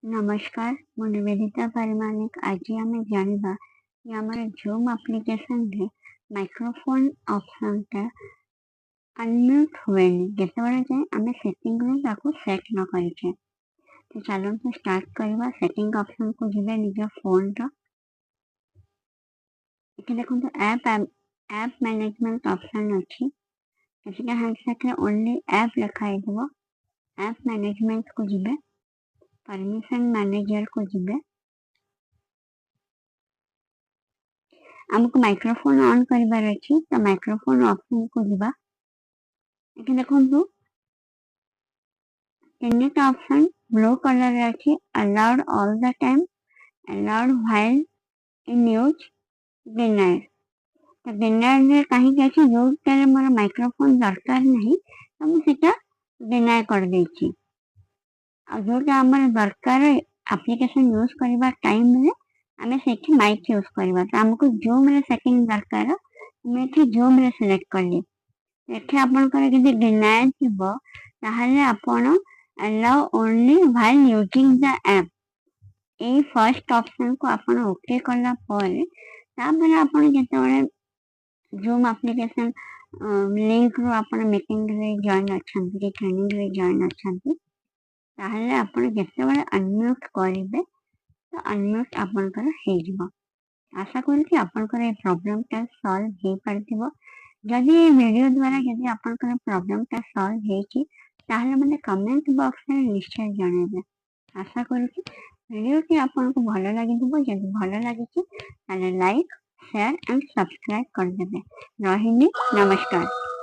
ନମସ୍କାର, ମୁଁ ନିବେଦିତା ପରିମାଣିକ। ଆଜି ଆମେ ଜାଣିବା କି ଆମର ଜୁମ୍ ଆପ୍ଲିକେସନରେ ମାଇକ୍ରୋଫୋନ୍ ଅପସନ୍ଟା ଅନମ୍ୟୁଟ୍ ହୁଏନି ଯେତେବେଳେ ଯାଏଁ ଆମେ ସେଟିଂରୁ ତାକୁ ସେଟ୍ ନ କରିଛେ। ତ ଚାଲନ୍ତୁ ଷ୍ଟାର୍ଟ କରିବା। ସେଟିଂ ଅପସନ୍କୁ ଯିବେ ନିଜ ଫୋନ୍ର। ଏଠି ଦେଖନ୍ତୁ ଆପ୍ ମ୍ୟାନେଜମେଣ୍ଟ ଅପସନ୍ ଅଛି। ଏଠିକା ହ୍ୟାଣ୍ଡସେଟ୍ରେ ଓନ୍ଲି ଆପ୍ ଲେଖା ହେଇଥିବ। ଆପ୍ ମ୍ୟାନେଜମେଣ୍ଟକୁ ଯିବେ, परमिशन मैनेजर को ଯିବେ। ଆମକୁ ମାଇକ୍ରୋଫୋନ୍ ଅନ୍ କରିବାର ଅଛି, ତ ମାଇକ୍ରୋଫୋନ୍ ଅପସନ୍କୁ ଯିବା। ଏଠି ଦେଖନ୍ତୁ ତିନିଟା ଅପସନ୍ ବ୍ଲୁ କଲର୍ରେ ଅଛି। Allowed all the time, allowed while in use, denied. ତ ଡିନାଏଡ୍ରେ କାହିଁକି ଅଛି? ଯୋଉଟାରେ ମୋର ମାଇକ୍ରୋଫୋନ୍ ଦରକାର ନାହିଁ ତ ମୁଁ ସେଟା ଡିନାଏ କରିଦେଇଛି। ଆଉ ଯୋଉଟା ଆମର ଦରକାର ଆପ୍ଲିକେସନ୍ ୟୁଜ୍ କରିବା ଟାଇମ୍ରେ ଆମେ ସେଠି ମାଇକ୍ ୟୁଜ୍ କରିବା। ତ ଆମକୁ ଜୁମ୍ରେ ସେଟିଂ ଦରକାର, ମୁଁ ଏଠି ଜୁମ୍ରେ ସିଲେକ୍ଟ କଲି। ଏଠି ଆପଣଙ୍କର ଯଦି ଡିନାଏ ଥିବ ତାହେଲେ ଆପଣ ଆଲାଉ ଓନ୍ଲି ହ୍ୱାଇଲ୍ ୟୁଜିଂ ଦ ଆପ୍, ଏଇ ଫାର୍ଷ୍ଟ ଅପସନ୍କୁ ଆପଣ ଓକେ କଲା ପରେ ତାପରେ ଆପଣ ଯେତେବେଳେ ଜୁମ୍ ଆପ୍ଲିକେସନ୍ ଲିଙ୍କରୁ ଆପଣ ମିଟିଂରେ ଜଏନ୍ ଅଛନ୍ତି କି ଟ୍ରେନିଂରେ ଜଏନ୍ ଅଛନ୍ତି, ତାହେଲେ ଆପଣ ଯେତେବେଳେ ଅନମ୍ୟୁଟ୍ କରିବେ ତ ଅନମ୍ୟୁଟ୍ ଆପଣଙ୍କର ହେଇଯିବ। ଆଶା କରୁଛି ଆପଣଙ୍କର ଏ ପ୍ରୋବ୍ଲେମଟା ସଲ୍ଭ ହେଇପାରିଥିବ। ଯଦି ଏ ଭିଡ଼ିଓ ଦ୍ୱାରା ଯଦି ଆପଣଙ୍କର ପ୍ରୋବ୍ଲେମଟା ସଲ୍ଭ ହେଇଛି ତାହେଲେ ମୋତେ କମେଣ୍ଟ ବକ୍ସରେ ନିଶ୍ଚୟ ଜଣାଇବେ। ଆଶା କରୁଛି ଭିଡ଼ିଓଟି ଆପଣଙ୍କୁ ଭଲ ଲାଗିଥିବ। ଯଦି ଭଲ ଲାଗିଛି ତାହେଲେ ଲାଇକ୍, ସେୟାର ଆଣ୍ଡ ସବସ୍କ୍ରାଇବ୍ କରିଦେବେ। ରହିଲି, ନମସ୍କାର।